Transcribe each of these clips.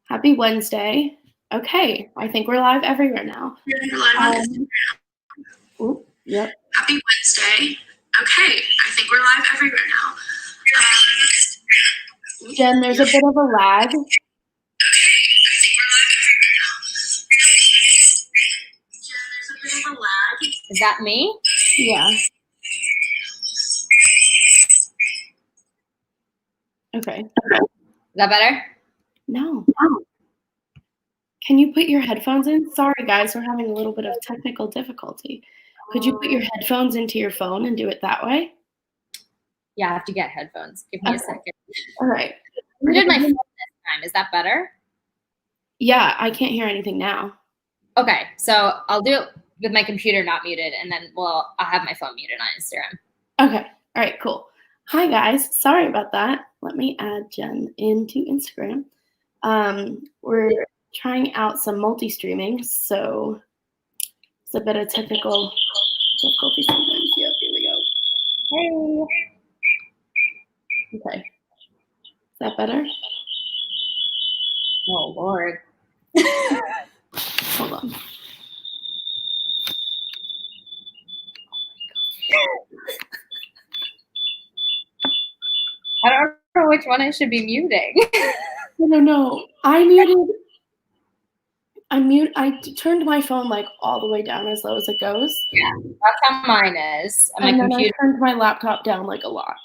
Happy Wednesday. Okay, I think we're live everywhere now. You're live on Instagram. Yep. Happy Wednesday. Okay, I think we're live everywhere now. Jen, there's a bit of a lag. Is that me? Yeah. Okay. Is that better? No. Can you put your headphones in? Sorry, guys, we're having a little bit of technical difficulty. Could you put your headphones into your phone and do it that way? Yeah, I have to get headphones. Give me a second. All right. I did my phone this time. Is that better? Yeah, I can't hear anything now. Okay, so I'll do it with my computer not muted, and then, I'll have my phone muted on Instagram. Okay. All right, cool. Hi, guys. Sorry about that. Let me add Jen into Instagram. We're trying out some multi-streaming, so it's a bit of technical difficulty sometimes. Yep, here we go. Hey. Okay. Is that better? Oh, Lord. Hold on. I don't know which one I should be muting. No. I turned my phone like all the way down as low as it goes. Yeah, that's how mine is. And then I turned my laptop down like a lot.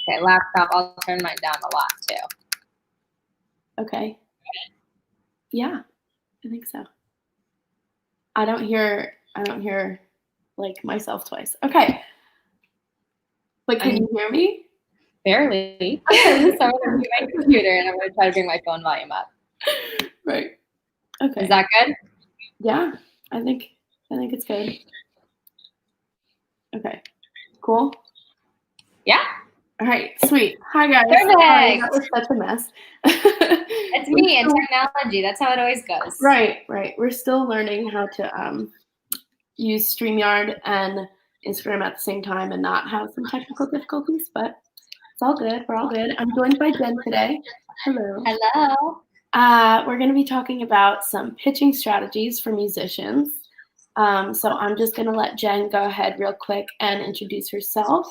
Okay, laptop, I'll turn mine down a lot too. Okay. Yeah, I think so. I don't hear like myself twice. Okay. But can you hear me? Barely. So I'm gonna mute my computer and I'm gonna try to bring my phone volume up. Right. Okay. Is that good? Yeah, I think it's good. Okay. Cool. Yeah. All right, sweet. Hi guys. Perfect. That was such a mess. It's me and technology. That's how it always goes. Right. We're still learning how to use StreamYard and Instagram at the same time and not have some technical difficulties, but it's all good. We're all good. I'm joined by Jen today. Hello. Hello. We're going to be talking about some pitching strategies for musicians. So I'm just going to let Jen go ahead real quick and introduce herself.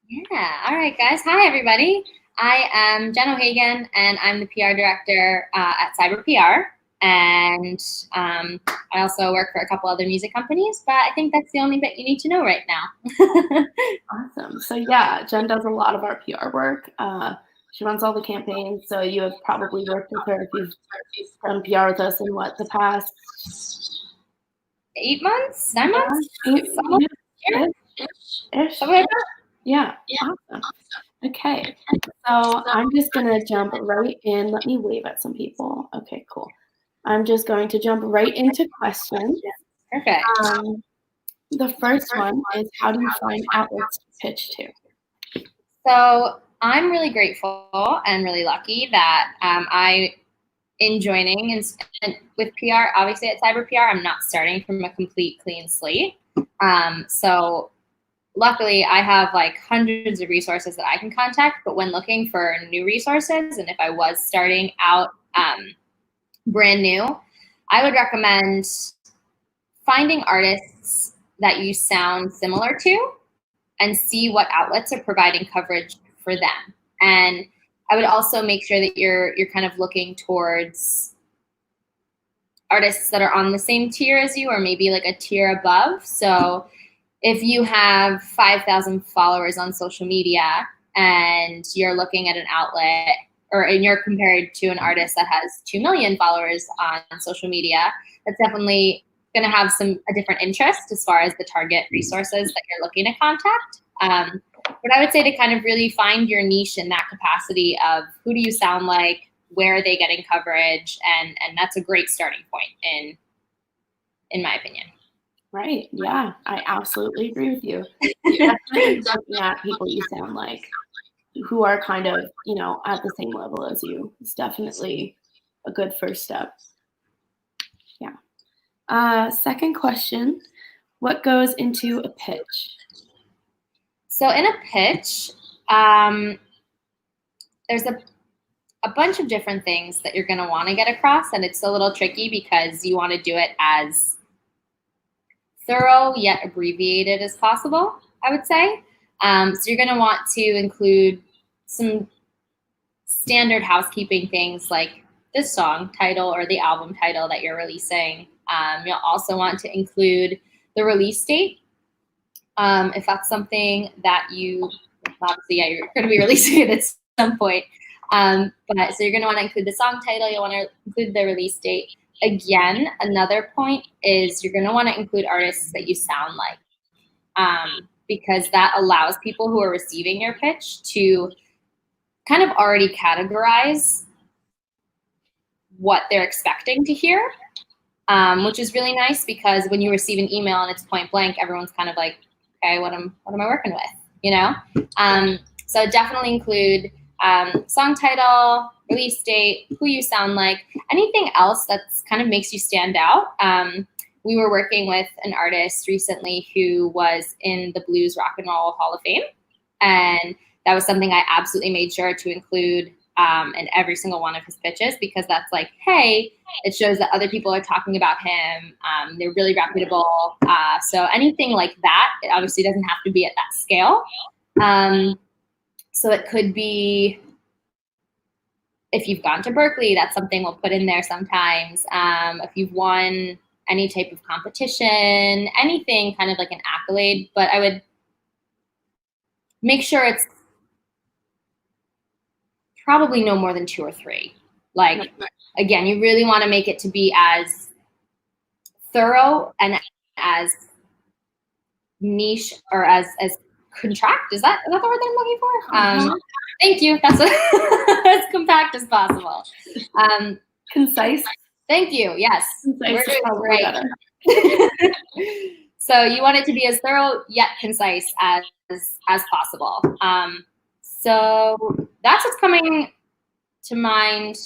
Yeah. All right, guys. Hi, everybody. I am Jenn O'Hagan, and I'm the PR director at Cyber PR. And I also work for a couple other music companies, but I think that's the only bit you need to know right now. Awesome. So yeah, Jen does a lot of our PR work. She runs all the campaigns, so you have probably worked with her if you've done PR with us in the past 8 months? 9 months? Ish. Yeah. Awesome. Okay. So I'm just going to jump right in. Let me wave at some people. Okay, cool. I'm just going to jump right into questions. Perfect. The first one is, how do you find outlets to pitch to? So I'm really grateful and really lucky that in joining and with PR, obviously at Cyber PR, I'm not starting from a complete clean slate. So luckily I have like hundreds of resources that I can contact, but when looking for new resources, and if I was starting out brand new, I would recommend finding artists that you sound similar to and see what outlets are providing coverage for them. And I would also make sure that you're kind of looking towards artists that are on the same tier as you, or maybe like a tier above. So if you have 5,000 followers on social media and you're looking at an outlet, and you're compared to an artist that has 2 million followers on social media, that's definitely going to have a different interest as far as the target resources that you're looking to contact. But I would say to kind of really find your niche in that capacity of who do you sound like, where are they getting coverage, and that's a great starting point in my opinion. Right. Yeah, I absolutely agree with you. Definitely looking at people you sound like, who are kind of, at the same level as you. It's definitely a good first step. Yeah. Second question, what goes into a pitch? So in a pitch, there's a bunch of different things that you're going to want to get across, and it's a little tricky because you want to do it as thorough yet abbreviated as possible, I would say. So you're going to want to include some standard housekeeping things like the song title or the album title that you're releasing. You'll also want to include the release date. If that's something that obviously, yeah, you're going to be releasing it at some point. But so you're going to want to include the song title. You'll want to include the release date. Again, another point is you're going to want to include artists that you sound like, because that allows people who are receiving your pitch to kind of already categorize what they're expecting to hear, which is really nice because when you receive an email and it's point blank, everyone's kind of like, okay, what am I working with, you know? So definitely include song title, release date, who you sound like, anything else that's kind of makes you stand out. We were working with an artist recently who was in the Blues Rock and Roll Hall of Fame, and that was something I absolutely made sure to include in every single one of his pitches, because that's like, hey, it shows that other people are talking about him. They're really reputable. So anything like that, it obviously doesn't have to be at that scale. So it could be, if you've gone to Berkeley, that's something we'll put in there sometimes. If you've won any type of competition, anything kind of like an accolade, but I would make sure it's probably no more than 2 or 3. Like, again, you really want to make it to be as thorough and as niche or as contract. Is that the word that I'm looking for? Thank you. That's as compact as possible. Concise. Thank you. Yes. Concise is probably great. better. So you want it to be as thorough yet concise as possible. So that's what's coming to mind.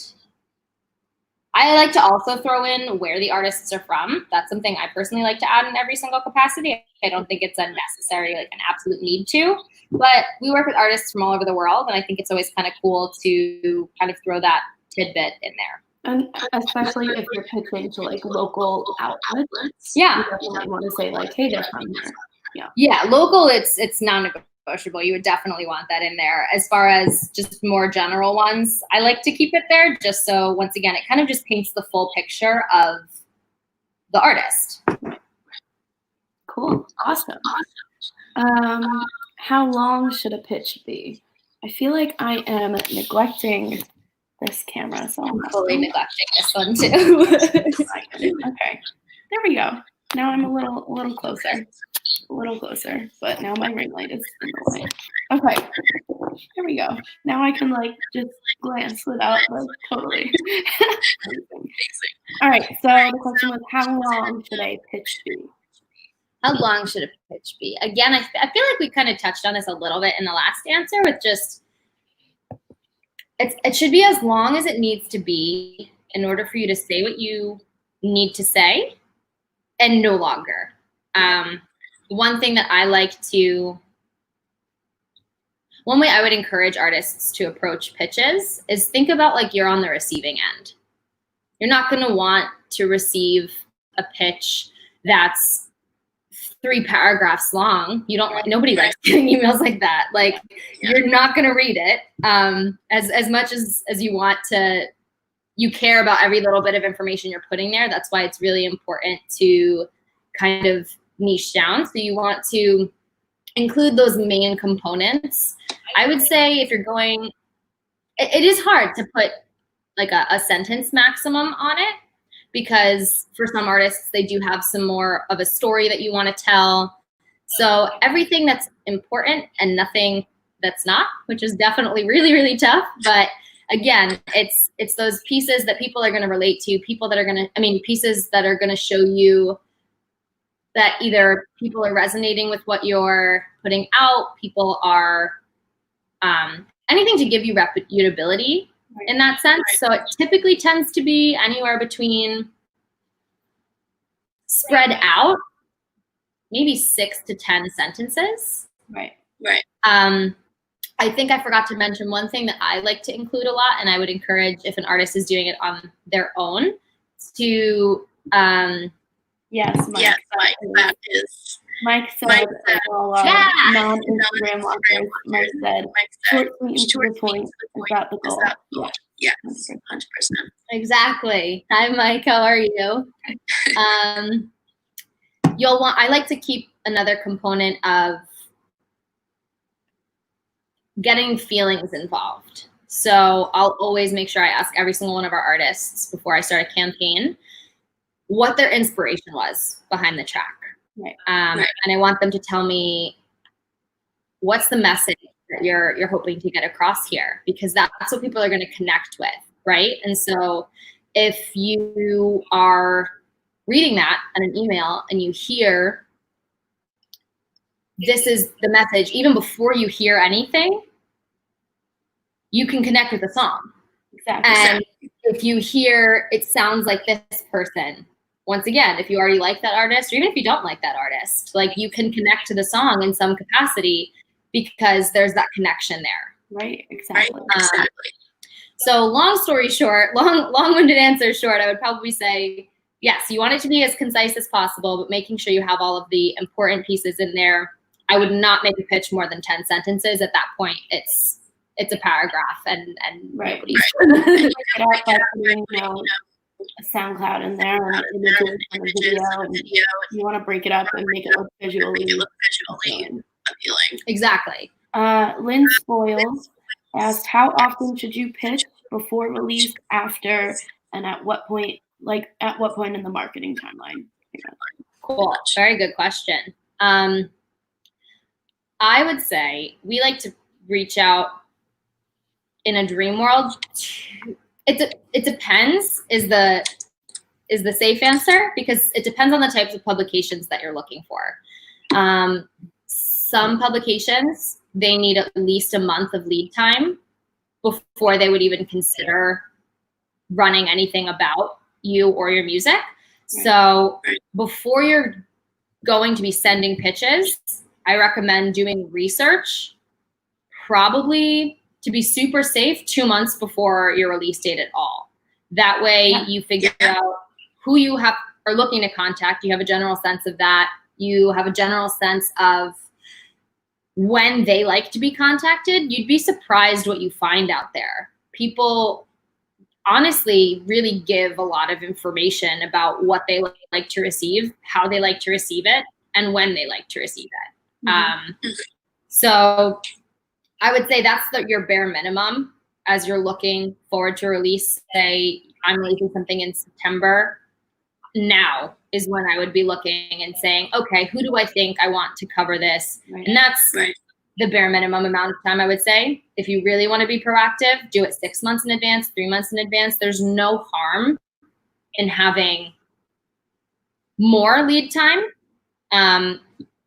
I like to also throw in where the artists are from. That's something I personally like to add in every single capacity. I don't think it's a necessary, like an absolute need to, but we work with artists from all over the world, and I think it's always kind of cool to kind of throw that tidbit in there. And especially if you're pitching to like local outlets. Yeah. You definitely want to say like, hey, they're from here. Yeah. Yeah, local, it's non-negotiable. You would definitely want that in there. As far as just more general ones, I like to keep it there just so, once again, it kind of just paints the full picture of the artist. Cool. Awesome. How long should a pitch be? I feel like I am neglecting this camera, so I'm fully neglecting this one too. Okay, there we go. Now I'm a little closer. A little closer, but now my ring light is in the way. Okay, there we go. Now I can like just glance without like totally. All right, so the question was, how long should a pitch be? How long should a pitch be? Again, I feel like we kind of touched on this a little bit in the last answer with just, it should be as long as it needs to be in order for you to say what you need to say, and no longer. One thing that I like to, one way I would encourage artists to approach pitches is think about like you're on the receiving end. You're not going to want to receive a pitch that's 3 paragraphs long. You don't like, nobody likes getting emails like that. Like, you're not going to read it. As much as you want to, you care about every little bit of information you're putting there. That's why it's really important to kind of niche down. So you want to include those main components. I would say if you're going, it is hard to put like a sentence maximum on it, because for some artists, they do have some more of a story that you want to tell. So everything that's important and nothing that's not, which is definitely really, really tough. But again, it's those pieces that people are going to relate to, pieces that are going to show you that either people are resonating with what you're putting out, people are, anything to give you reputability in that sense. So it typically tends to be anywhere between, spread out, maybe 6 to 10 sentences. Right. I think I forgot to mention one thing that I like to include a lot, and I would encourage if an artist is doing it on their own to Yes, Mike. Yes, Mike, that is. Mike said, non-Instagram walkers, Mike said, short, sweet, and to the point is that the goal. Yes, 100%. Exactly. Hi, Mike. How are you? I like to keep another component of getting feelings involved. So I'll always make sure I ask every single one of our artists before I start a campaign what their inspiration was behind the track. Right. And I want them to tell me what's the message that you're hoping to get across here, because that's what people are going to connect with, right? And so if you are reading that in an email and you hear this is the message, even before you hear anything, you can connect with the song. Exactly. And if you hear it sounds like this person, once again, if you already like that artist, or even if you don't like that artist, like you can connect to the song in some capacity because there's that connection there. Right, exactly. So long story short, long-winded answer short, I would probably say, yes, you want it to be as concise as possible, but making sure you have all of the important pieces in there. I would not make a pitch more than 10 sentences. At that point, it's a paragraph, and right. nobody's a SoundCloud in there and images and a video, and you want to break it up and make it look visually appealing. Exactly. Lynn Spoils asked, how often should you pitch, before release, after, and at what point in the marketing timeline? Cool. Very good question. I would say we like to reach out in a dream world. It depends is the safe answer, because it depends on the types of publications that you're looking for. Some publications, they need at least a month of lead time before they would even consider running anything about you or your music. Right. So before you're going to be sending pitches, I recommend doing research, probably to be super safe, 2 months before your release date at all. That way you figure out who you are looking to contact. You have a general sense of that. You have a general sense of when they like to be contacted. You'd be surprised what you find out there. People honestly really give a lot of information about what they like to receive, how they like to receive it, and when they like to receive it. Mm-hmm. So I would say that's your bare minimum as you're looking forward to release. Say I'm releasing something in September. Now is when I would be looking and saying, okay, who do I think I want to cover this? Right. And that's the bare minimum amount of time, I would say. If you really want to be proactive, do it 6 months in advance, 3 months in advance. There's no harm in having more lead time.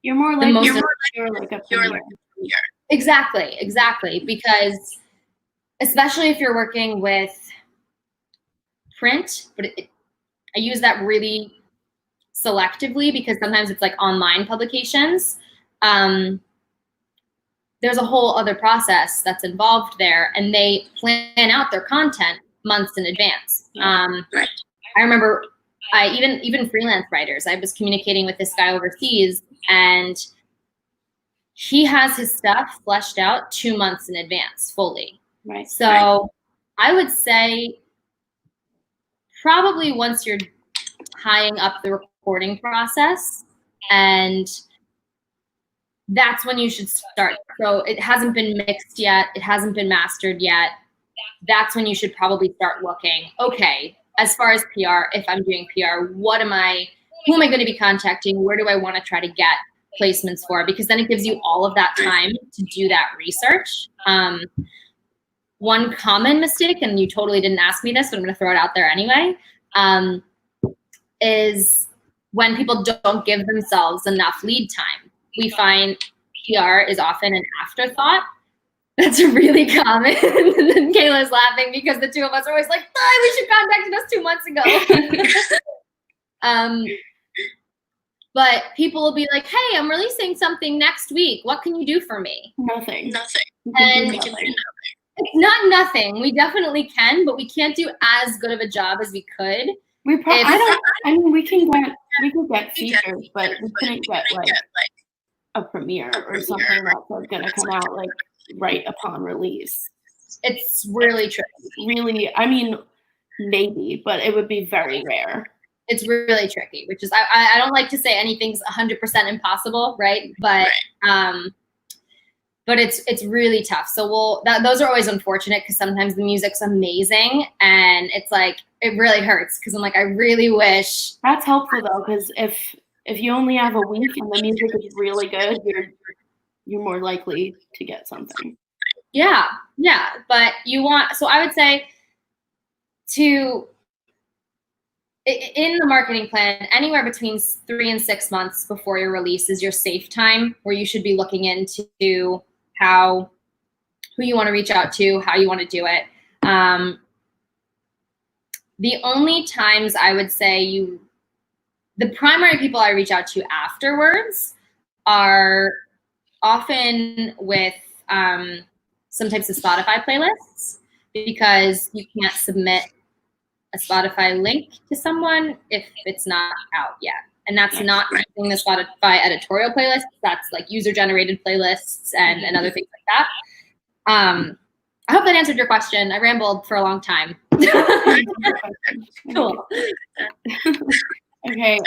You're more likely to secure like a premiere. Exactly. Because especially if you're working with print, but I use that really selectively because sometimes it's like online publications. There's a whole other process that's involved there, and they plan out their content months in advance. I remember even freelance writers, I was communicating with this guy overseas, and he has his stuff fleshed out 2 months in advance fully. Right. So I would say probably once you're tying up the recording process, and that's when you should start. So it hasn't been mixed yet. It hasn't been mastered yet. That's when you should probably start looking, okay, as far as PR, if I'm doing PR, who am I going to be contacting? Where do I want to try to get placements for? Because then it gives you all of that time to do that research. One common mistake, and you totally didn't ask me this, but I'm going to throw it out there anyway, is when people don't give themselves enough lead time. We find PR is often an afterthought. That's really common. And then Kayla's laughing because the two of us are always like, we should have contacted us 2 months ago. But people will be like, hey, I'm releasing something next week. What can you do for me? Nothing. And it's not nothing. We definitely can, but we can't do as good of a job as we could. We could get features, but we couldn't get like a premiere or something that's going to come out like right upon release. It's really tricky. Really, I mean, maybe, but it would be very rare. It's really tricky, which is I don't like to say anything's 100% impossible, right? But it's really tough. So those are always unfortunate because sometimes the music's amazing and it's like it really hurts because I'm like I really wish. That's helpful though, because if you only have a week and the music is really good, you're more likely to get something. Yeah, but so I would say in the marketing plan, anywhere between 3 and 6 months before your release is your safe time where you should be looking into who you want to reach out to, how you want to do it. The only times I would say the primary people I reach out to afterwards are often with some types of Spotify playlists because you can't submit a Spotify link to someone if it's not out yet. And that's not using the Spotify editorial playlists. That's like user-generated playlists and other things like that. I hope that answered your question. I rambled for a long time. Cool. Okay,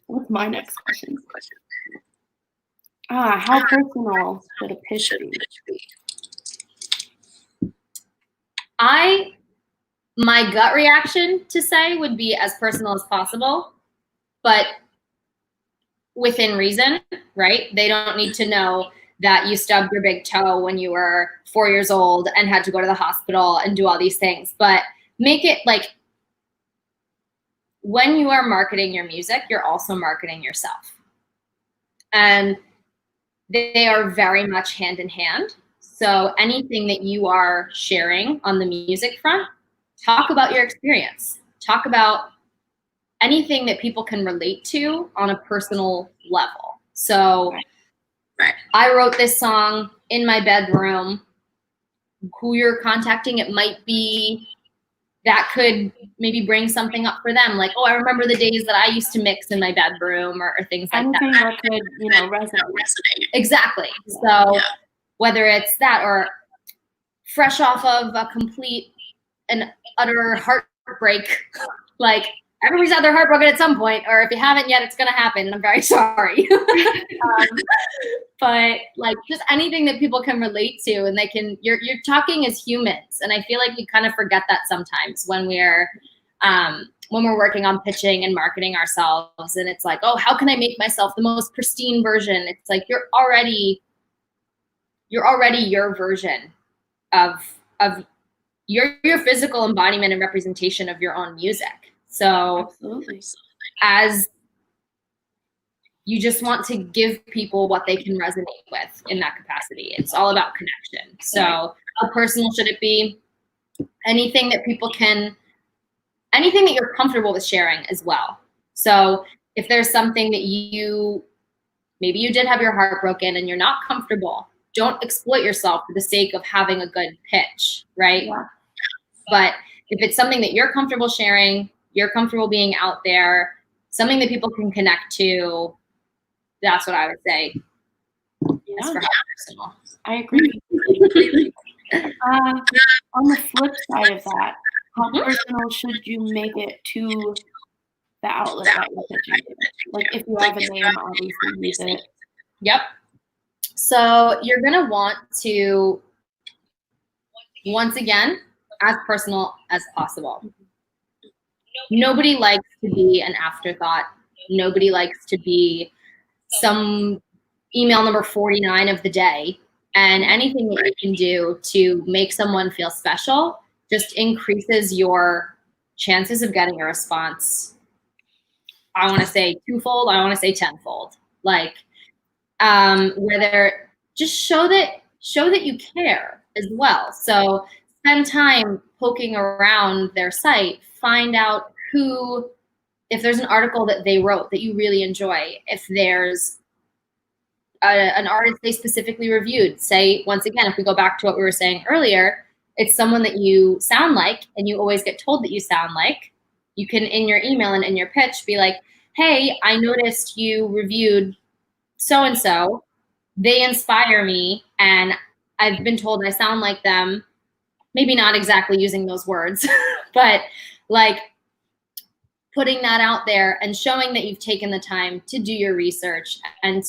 what's my next question? How personal should a pitch be? My gut reaction to say would be as personal as possible, but within reason, right? They don't need to know that you stubbed your big toe when you were 4 years old and had to go to the hospital and do all these things. But make it like when you are marketing your music, you're also marketing yourself. And they are very much hand in hand. So anything that you are sharing on the music front, talk about your experience. Talk about anything that people can relate to on a personal level. So I wrote this song in my bedroom. Who you're contacting, it might be that could maybe bring something up for them. Like, oh, I remember the days that I used to mix in my bedroom or things like anything that. Anything that could, resonate. Exactly. So whether it's that or fresh off of a complete and utter heartbreak, like everybody's had their heart broken at some point, or if you haven't yet, it's going to happen. And I'm very sorry. But like just anything that people can relate to and you're talking as humans. And I feel like we kind of forget that sometimes when we're working on pitching and marketing ourselves. And it's like, oh, how can I make myself the most pristine version? It's like, you're already your version of your physical embodiment and representation of your own music. So absolutely. As you just want to give people what they can resonate with in that capacity. It's all about connection. So how personal should it be? Anything that you're comfortable with sharing as well. So if there's something that maybe you did have your heart broken and you're not comfortable, don't exploit yourself for the sake of having a good pitch, right? Yeah. But if it's something that you're comfortable sharing, you're comfortable being out there, something that people can connect to, that's what I would say. Yeah. For how personal. I agree. On the flip side of that, how personal should you make it to the outlet that you're pitching to? Like if you have a name, obviously use it. Yep. So you're gonna want to, once again, as personal as possible. Nobody likes to be an afterthought. Nobody likes to be some email number 49 of the day. And anything that you can do to make someone feel special just increases your chances of getting a response. I want to say twofold. I want to say tenfold. Like, whether just show that you care as well. So spend time poking around their site, find out who if there's an article that they wrote that you really enjoy, if there's an artist they specifically reviewed, say, once again, if we go back to what we were saying earlier, it's someone that you sound like and you always get told that you sound like, you can, in your email and in your pitch, be like, hey, I noticed you reviewed so-and-so. They inspire me, and I've been told I sound like them. Maybe not exactly using those words, but like putting that out there and showing that you've taken the time to do your research and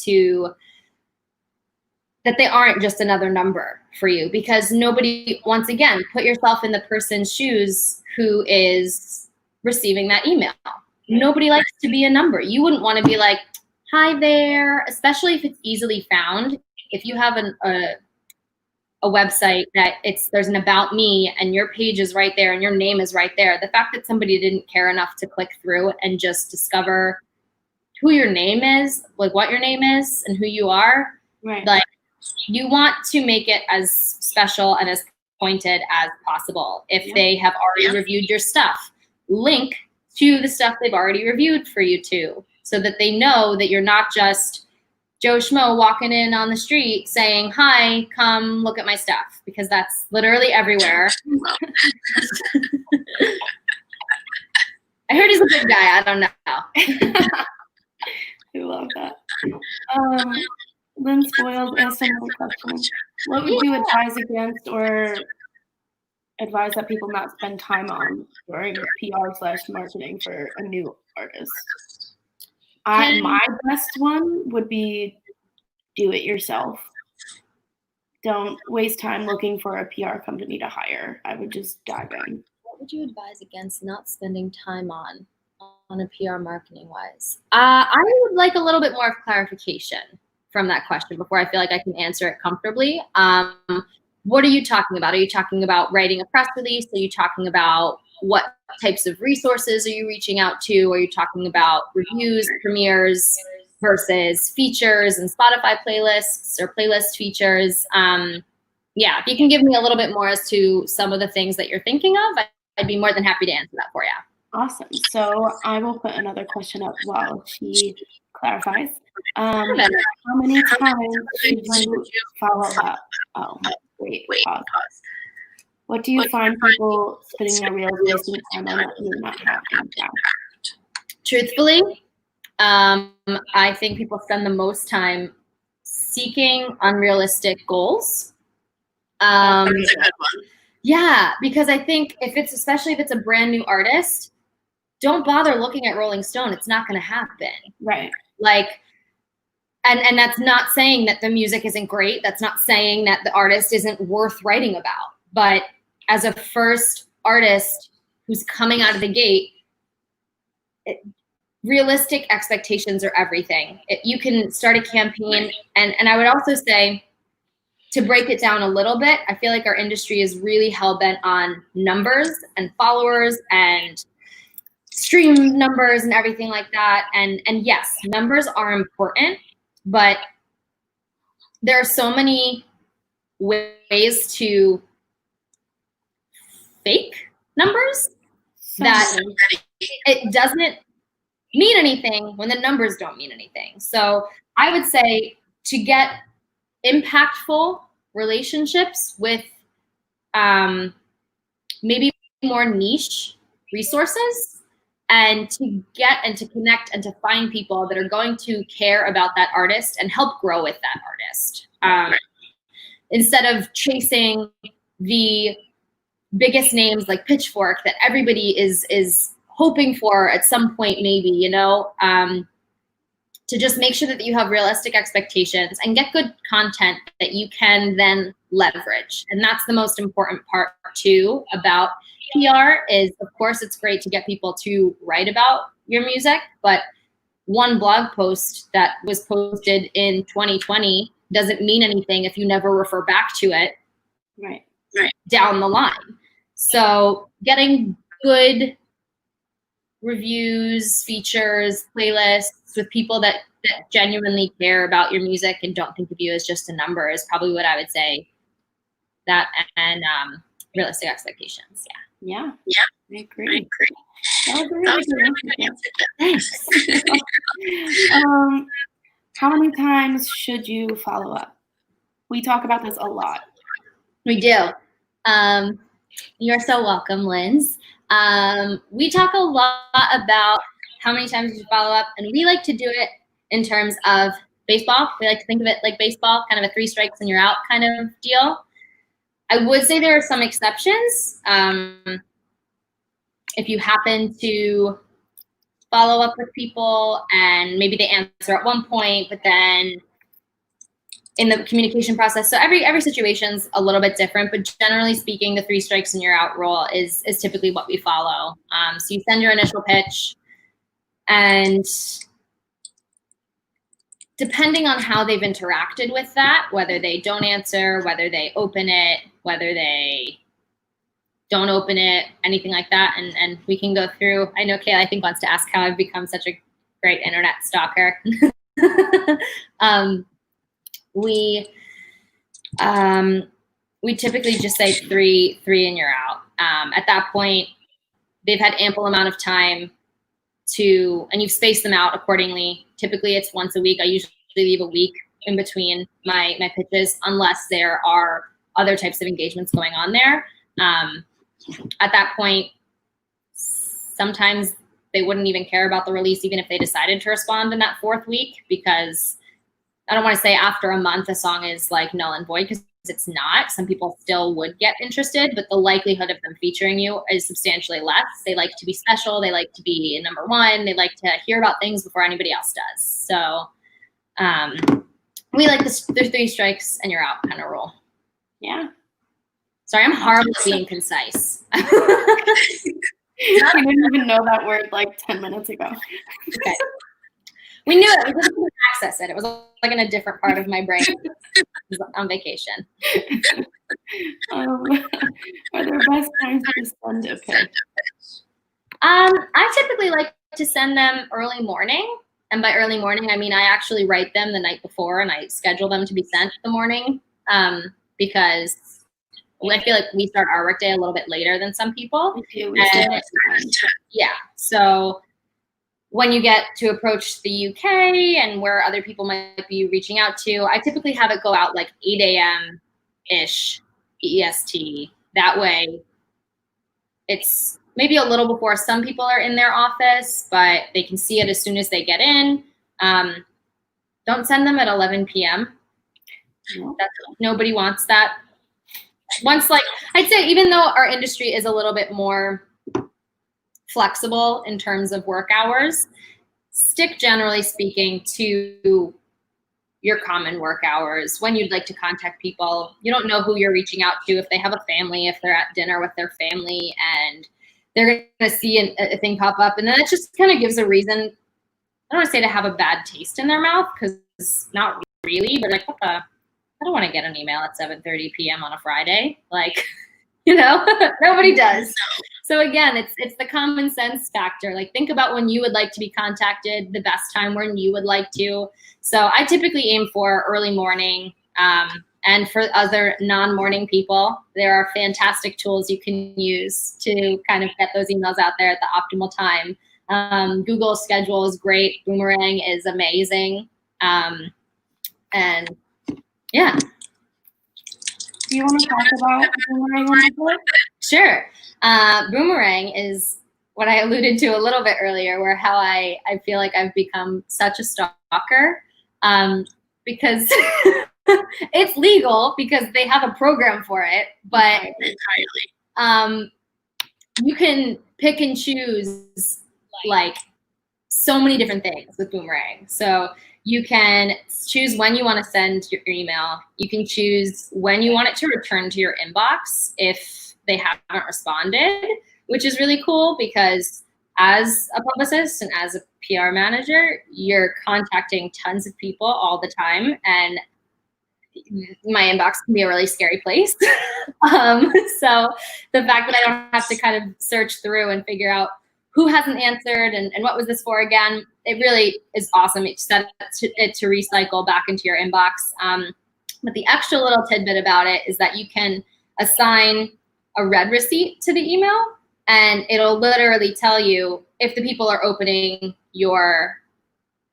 that they aren't just another number for you. Because nobody, once again, put yourself in the person's shoes who is receiving that email. Nobody likes to be a number. You wouldn't want to be like, hi there, especially if it's easily found. If you have a website that there's an about me and your page is right there and your name is right there, the fact that somebody didn't care enough to click through and just discover who your name is, like what your name is and who you are, right? Like, you want to make it as special and as pointed as possible. If they have already reviewed your stuff, link to the stuff they've already reviewed for you too, so that they know that you're not just Joe Schmo walking in on the street saying, hi, come look at my stuff, because that's literally everywhere. I heard he's a good guy. I don't know. I love that. Lynn Spoiled asked another question. What would you advise against or advise that people not spend time on during PR/marketing for a new artist? My best one would be do it yourself. Don't waste time looking for a PR company to hire. I would just dive in. What would you advise against not spending time on a PR marketing wise? I would like a little bit more of clarification from that question before I feel like I can answer it comfortably. What are you talking about? Are you talking about writing a press release? Are you talking about what types of resources are you reaching out to? Are you talking about reviews, premieres versus features and Spotify playlists or playlist features? Yeah, if you can give me a little bit more as to some of the things that you're thinking of, I'd be more than happy to answer that for you. Awesome. So I will put another question up while she clarifies. How many times should you follow up? Oh, wait, pause. What do you find people spinning their wheels wasting time on that you're not having now? Truthfully, I think people spend the most time seeking unrealistic goals. That's a good one. Yeah, because I think especially if it's a brand new artist, don't bother looking at Rolling Stone. It's not going to happen. Right. Like, and that's not saying that the music isn't great. That's not saying that the artist isn't worth writing about. But as a first artist who's coming out of the gate, realistic expectations are everything. You can start a campaign, and I would also say, to break it down a little bit, I feel like our industry is really hell-bent on numbers and followers and stream numbers and everything like that. And yes, numbers are important, but there are so many ways to fake numbers that it doesn't mean anything when the numbers don't mean anything. So I would say to get impactful relationships with maybe more niche resources, and to get and to connect and to find people that are going to care about that artist and help grow with that artist. Instead of chasing the biggest names like Pitchfork that everybody is hoping for at some point, maybe, to just make sure that you have realistic expectations and get good content that you can then leverage. And that's the most important part too about PR is, of course, it's great to get people to write about your music, but one blog post that was posted in 2020 doesn't mean anything if you never refer back to it down the line. So getting good reviews, features, playlists with people that genuinely care about your music and don't think of you as just a number is probably what I would say. That and realistic expectations. Yeah. I agree. That was a That was a really really good good answer. answer, Jen. Thanks. How many times should you follow up? We talk about this a lot. We do. You're so welcome, Linz. We talk a lot about how many times you should follow up, and we like to do it in terms of baseball. We like to think of it like baseball, kind of a 3 strikes and you're out kind of deal. I would say there are some exceptions. If you happen to follow up with people and maybe they answer at one point, but then in the communication process, so every situation's a little bit different, but generally speaking, the 3 strikes and you're out rule is typically what we follow. So you send your initial pitch, and depending on how they've interacted with that, whether they don't answer, whether they open it, whether they don't open it, anything like that, and we can go through. I know Kayla, I think, wants to ask how I've become such a great internet stalker. We typically just say three and you're out. At that point, they've had ample amount of time and you've spaced them out accordingly. Typically it's once a week. I usually leave a week in between my pitches unless there are other types of engagements going on there. At that point, sometimes they wouldn't even care about the release even if they decided to respond in that 4th week, because I don't want to say after a month a song is like null and void, because it's not. Some people still would get interested, but the likelihood of them featuring you is substantially less. They like to be special. They like to be number 1. They like to hear about things before anybody else does. So we like the 3 strikes and you're out kind of rule. Yeah. Sorry, I'm horrible at being concise. I didn't even know that word like 10 minutes ago. Okay. We knew it. We just couldn't access it. It was like in a different part of my brain. It was on vacation. Are there best times to send a pitch? I typically like to send them early morning. And by early morning, I mean I actually write them the night before and I schedule them to be sent the morning, because I feel like we start our workday a little bit later than some people. Yeah. So when you get to approach the UK and where other people might be reaching out to, I typically have it go out like 8 a.m.-ish EST. That way it's maybe a little before some people are in their office, but they can see it as soon as they get in. Don't send them at 11 p.m. Nobody wants that. Once, like, I'd say even though our industry is a little bit more flexible in terms of work hours, stick generally speaking to your common work hours when you'd like to contact people. You don't know who you're reaching out to, if they have a family, if they're at dinner with their family and they're going to see a thing pop up. And then it just kind of gives a reason, I don't want to say to have a bad taste in their mouth, because it's not really, but like, I don't want to get an email at 7:30 p.m. on a Friday. Like, nobody does. So again, it's the common sense factor. Like, think about when you would like to be contacted, the best time when you would like to. So I typically aim for early morning. And for other non-morning people, there are fantastic tools you can use to kind of get those emails out there at the optimal time. Google Schedule is great. Boomerang is amazing. And yeah. Do you want to talk about Boomerang a little bit? Sure. Boomerang is what I alluded to a little bit earlier, where how I feel like I've become such a stalker, because it's legal because they have a program for it, but you can pick and choose like so many different things with Boomerang. So you can choose when you want to send your email. You can choose when you want it to return to your inbox if they haven't responded, which is really cool because as a publicist and as a PR manager, you're contacting tons of people all the time, and my inbox can be a really scary place. So the fact that I don't have to kind of search through and figure out who hasn't answered and what was this for again, it really is awesome. It's set it to recycle back into your inbox. But the extra little tidbit about it is that you can assign a read receipt to the email. and it'll literally tell you if the people are opening your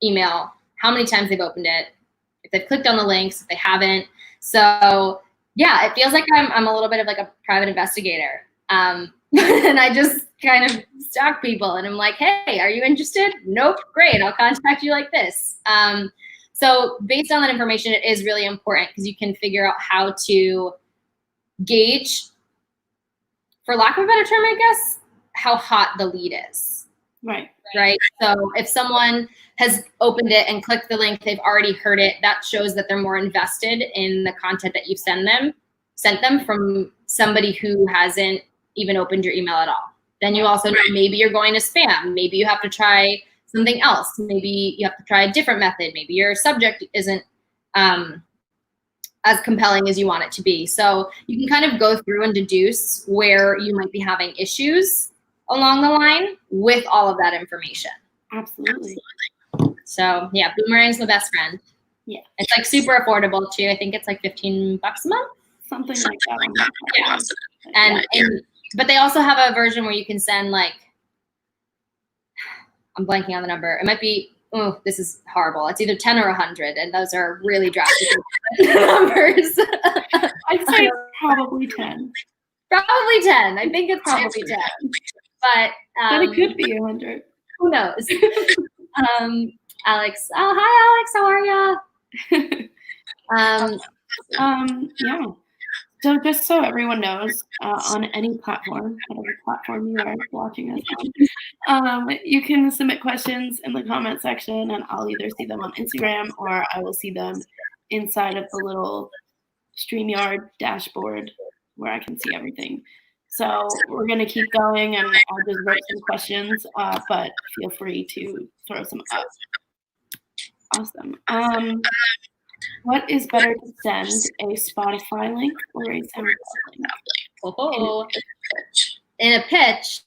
email, how many times they've opened it, if they've clicked on the links, if they haven't. So yeah, it feels like I'm a little bit of like a private investigator. And I just kind of stalk people and I'm like, hey, are you interested? Nope, great, I'll contact you like this. So based on that information, it is really important because you can figure out how to gauge, for lack of a better term, I guess, how hot the lead is. Right. Right. So if someone has opened it and clicked the link, they've already heard it, that shows that they're more invested in the content that you've sent them from somebody who hasn't even opened your email at all. Then you also know maybe you're going to spam. Maybe you have to try something else. Maybe you have to try a different method. Maybe your subject isn't as compelling as you want it to be. So you can kind of go through and deduce where you might be having issues along the line with all of that information. Absolutely. So yeah, Boomerang's the best friend. Yeah. It's like super affordable too. I think it's like $15 a month. Something like that. Yeah. And but they also have a version where you can send like, I'm blanking on the number. It might be, oh, this is horrible. It's either 10 or 100, and those are really drastic numbers. I'd say probably 10. Probably 10. I think it's probably 10. But it could be 100. Who knows? Alex. Oh, hi, Alex. How are ya? Yeah. So just so everyone knows, on any platform, whatever platform you are watching us on, you can submit questions in the comment section, and I'll either see them on Instagram or I will see them inside of the little StreamYard dashboard where I can see everything. So we're going to keep going, and I'll just write some questions, but feel free to throw some up. Awesome. What is better to send, a Spotify link or a SoundCloud link? Oh, in a pitch,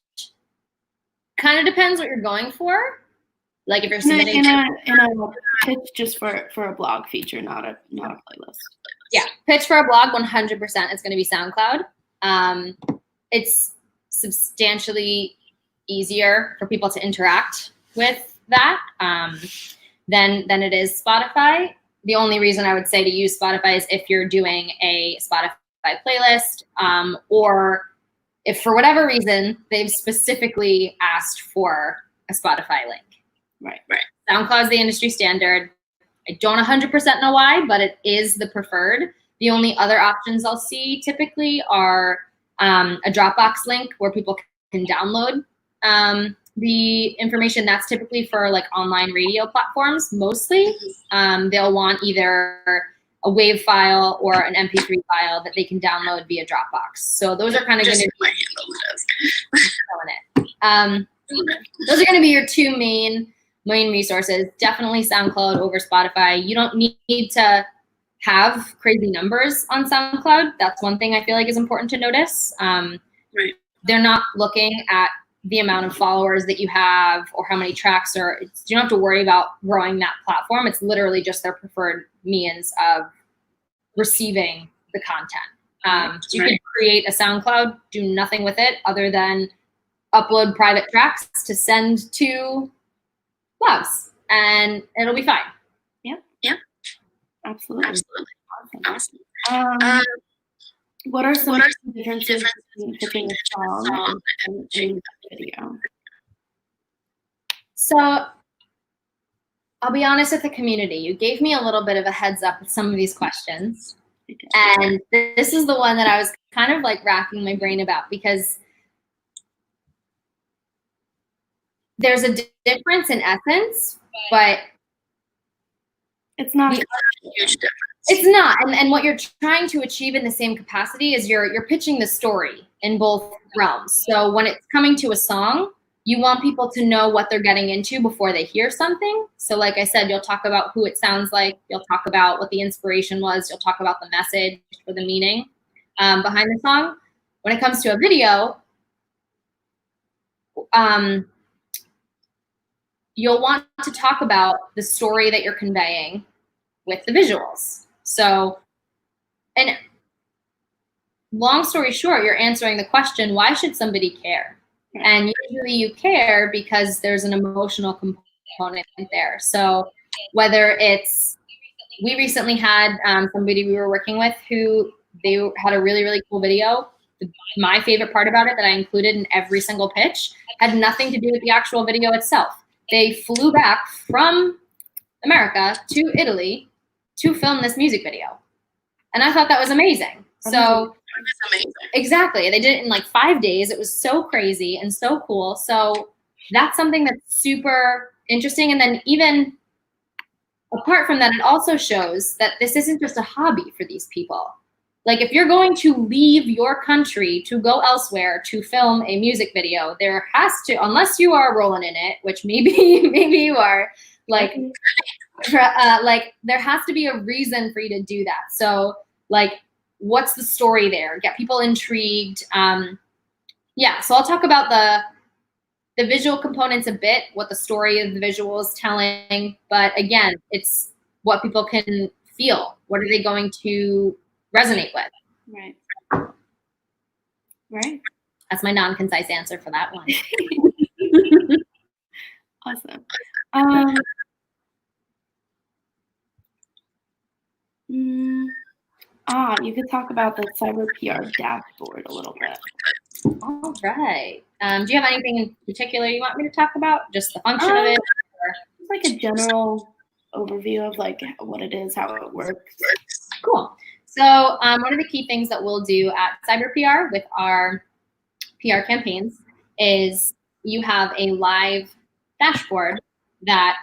kind of depends what you're going for. Like if you're submitting in a pitch just for a blog feature, not a playlist. Yeah, pitch for a blog, 100% is going to be SoundCloud. It's substantially easier for people to interact with that than it is Spotify. The only reason I would say to use Spotify is if you're doing a Spotify playlist, or if for whatever reason they've specifically asked for a Spotify link. Right. SoundCloud is the industry standard. I don't 100% know why, but it is the preferred. The only other options I'll see typically are a Dropbox link where people can download the information. That's typically for like online radio platforms mostly. They'll want either a WAV file or an MP3 file that they can download via Dropbox. So those are kind of going to be those are going to be your two main resources. Definitely SoundCloud over Spotify. You don't need to have crazy numbers on SoundCloud. That's one thing I feel like is important to notice. They're not looking at the amount of followers that you have or how many tracks, or you don't have to worry about growing that platform. It's literally just their preferred means of receiving the content. So you can create a SoundCloud, do nothing with it other than upload private tracks to send to blogs, and it'll be fine. Yeah. Absolutely. Awesome. What are some differences between pitching a song and a video? So I'll be honest with the community. You gave me a little bit of a heads up with some of these questions. And this is the one that I was kind of like racking my brain about, because there's a difference in essence, but it's not a huge difference. It's not. And what you're trying to achieve in the same capacity is you're pitching the story in both realms. So when it's coming to a song, you want people to know what they're getting into before they hear something. So like I said, you'll talk about who it sounds like. You'll talk about what the inspiration was. You'll talk about the message or the meaning behind the song. When it comes to a video, you'll want to talk about the story that you're conveying with the visuals. So, and long story short, you're answering the question, why should somebody care? And usually you care because there's an emotional component there. So whether it's, we recently had somebody we were working with who they had a really, really cool video. My favorite part about it that I included in every single pitch had nothing to do with the actual video itself. They flew back from America to Italy to film this music video. And I thought that was amazing. So amazing. Exactly. They did it in like 5 days. It was so crazy and so cool. So that's something that's super interesting. And then even apart from that, it also shows that this isn't just a hobby for these people. Like if you're going to leave your country to go elsewhere to film a music video, there has to, unless you are rolling in it, which maybe you are, like there has to be a reason for you to do that. So like, what's the story there? Get people intrigued. Yeah, so I'll talk about the visual components a bit, what the story of the visual is telling. But again, it's what people can feel. What are they going to resonate with? Right. Right. That's my non-concise answer for that one. Awesome. You could talk about the Cyber PR dashboard a little bit. All right. Do you have anything in particular you want me to talk about? Just the function of it? Or? It's like a general overview of like what it is, how it works. Cool. So one of the key things that we'll do at Cyber PR with our PR campaigns is you have a live dashboard that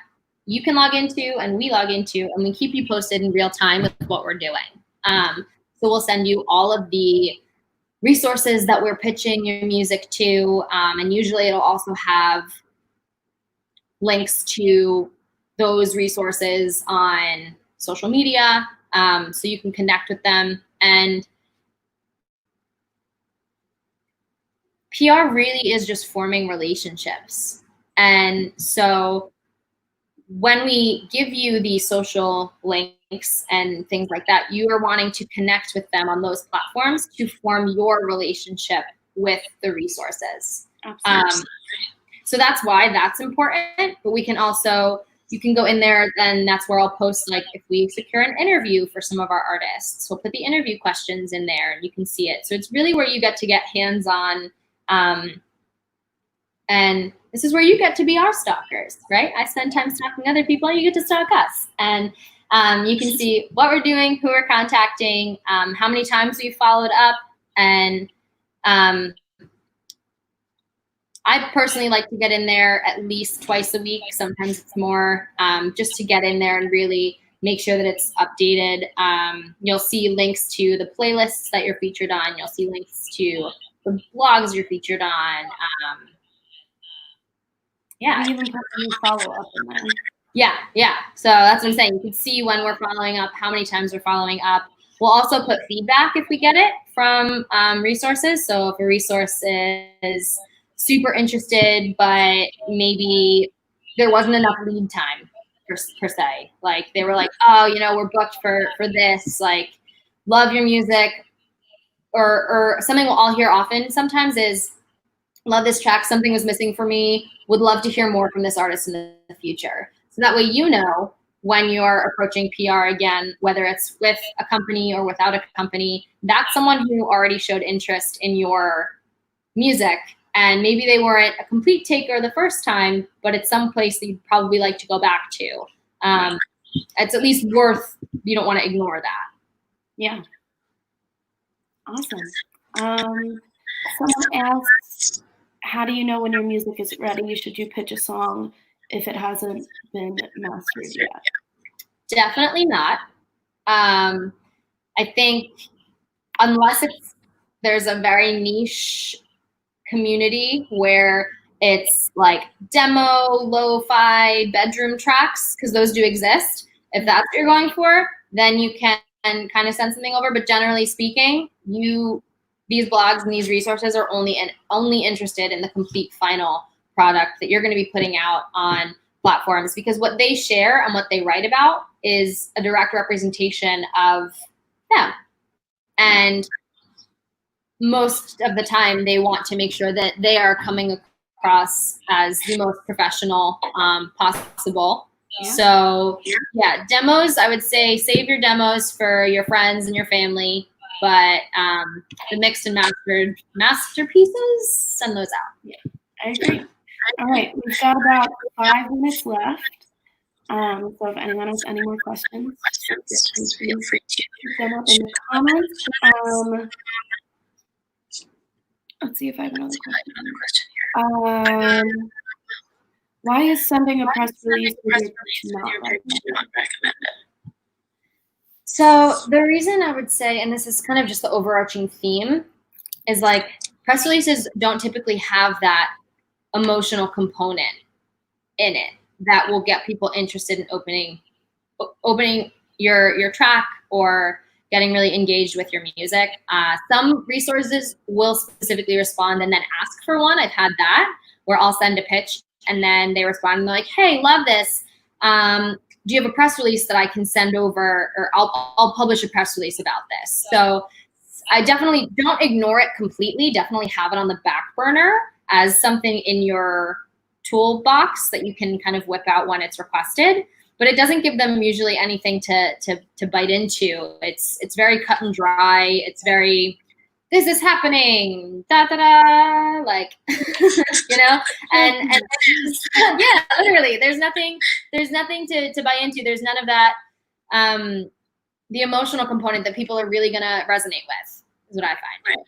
you can log into and we log into, and we keep you posted in real time with what we're doing. So we'll send you all of the resources that we're pitching your music to, and usually it'll also have links to those resources on social media, so you can connect with them. And PR really is just forming relationships. And so when we give you the social links and things like that, you are wanting to connect with them on those platforms to form your relationship with the resources. Absolutely. So that's why that's important. But we can also, you can go in there, then that's where I'll post, like if we secure an interview for some of our artists, we'll put the interview questions in there and you can see it. So it's really where you get to get hands-on. And this is where you get to be our stalkers, right? I spend time stalking other people and you get to stalk us. And you can see what we're doing, who we're contacting, how many times we followed up. And I personally like to get in there at least twice a week. Sometimes it's more, just to get in there and really make sure that it's updated. You'll see links to the playlists that you're featured on. You'll see links to the blogs you're featured on. Yeah. We even put a new follow-up in there. Yeah. So that's what I'm saying. You can see when we're following up, how many times we're following up. We'll also put feedback if we get it from resources. So if a resource is super interested, but maybe there wasn't enough lead time per se. Like they were like, oh, you know, we're booked for this, like love your music, or something we'll all hear often sometimes is, love this track, something was missing for me, would love to hear more from this artist in the future. So that way you know when you're approaching PR again, whether it's with a company or without a company, that's someone who already showed interest in your music. And maybe they weren't a complete taker the first time, but it's some place that you'd probably like to go back to. It's at least worth, you don't want to ignore that. Yeah. Awesome. Someone asked, how do you know when your music is ready? Should you pitch a song if it hasn't been mastered yet? Definitely not. I think unless there's a very niche community where it's like demo, lo-fi, bedroom tracks, because those do exist. If that's what you're going for, then you can kind of send something over. But generally speaking, these blogs and these resources are only interested in the complete final product that you're going to be putting out on platforms, because what they share and what they write about is a direct representation of them. And most of the time they want to make sure that they are coming across as the most professional possible. Yeah. So yeah, demos, I would say save your demos for your friends and your family, but the mixed and mastered masterpieces, send those out. Yeah, I agree. All right, we've got about 5 minutes left. So if anyone has any more questions, feel free to put them up in the comments. Let's see if I have another question. Why is sending a press release not recommended? So the reason I would say, and this is kind of just the overarching theme, is like press releases don't typically have that emotional component in it that will get people interested in opening your track or getting really engaged with your music. Some resources will specifically respond and then ask for one. I've had that where I'll send a pitch and then they respond and they're like, hey, love this. Do you have a press release that I can send over, or I'll publish a press release about this. So I definitely don't ignore it completely. Definitely have it on the back burner as something in your toolbox that you can kind of whip out when it's requested. But it doesn't give them usually anything to bite into. It's very cut and dry. It's very, this is happening, da da da, like, you know, and yeah, literally, there's nothing to buy into. There's none of that, the emotional component that people are really gonna resonate with is what I find.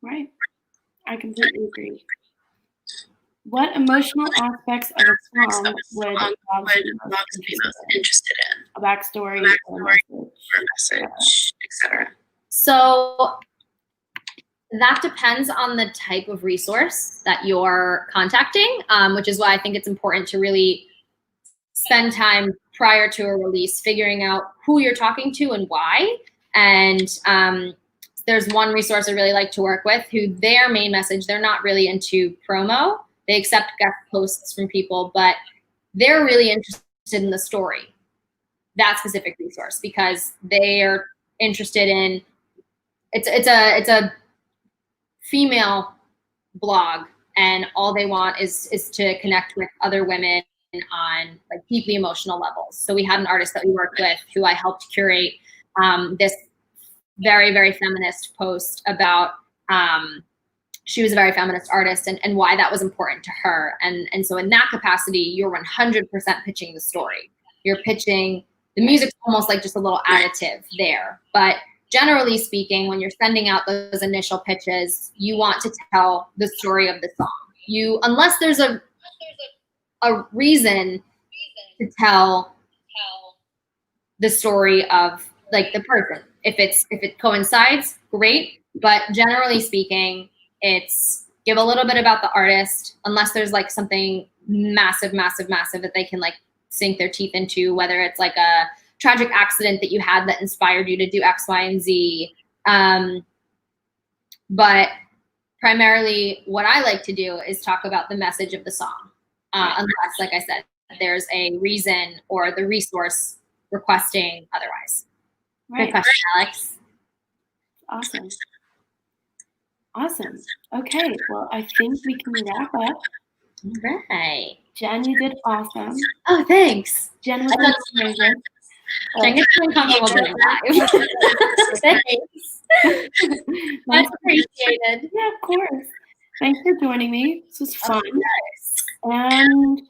Right. I completely agree. What emotional aspects of a song would blogs be most interested in? A backstory or a message, etc. So that depends on the type of resource that you're contacting, which is why I think it's important to really spend time prior to a release figuring out who you're talking to and why. And there's one resource I really like to work with who their main message, they're not really into promo. They accept guest posts from people, but they're really interested in the story, that specific resource, because they are interested in, it's a female blog, and all they want is to connect with other women on like deeply emotional levels. So we had an artist that we worked with who I helped curate this very, very feminist post about she was a very feminist artist and why that was important to her. And so in that capacity, you're 100% pitching the story. You're pitching, the music's almost like just a little additive there. But generally speaking, when you're sending out those initial pitches, you want to tell the story of the song. Unless there's a reason to tell the story of like the person. If it coincides, great. But generally speaking, it's give a little bit about the artist, unless there's like something massive that they can like sink their teeth into, whether it's like a tragic accident that you had that inspired you to do X, Y, and Z. But primarily what I like to do is talk about the message of the song. Unless, like I said, there's a reason or the resource requesting otherwise. Right. Good question, Alex. Awesome. Okay, well, I think we can wrap up. All right. Jen, you did awesome. Oh, thanks. Jen was amazing. Jen gets so uncomfortable doing live. Thanks. Much appreciated. Yeah, of course. Thanks for joining me. This was fun. And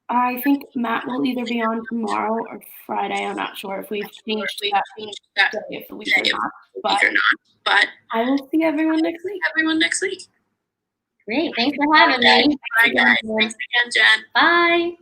I think Matt will either be on tomorrow or Friday. I'm not sure if we've changed that day of the week or not. But I will see everyone next week. Great. Thanks for having me. Bye, guys. Thanks again, Jen. Bye.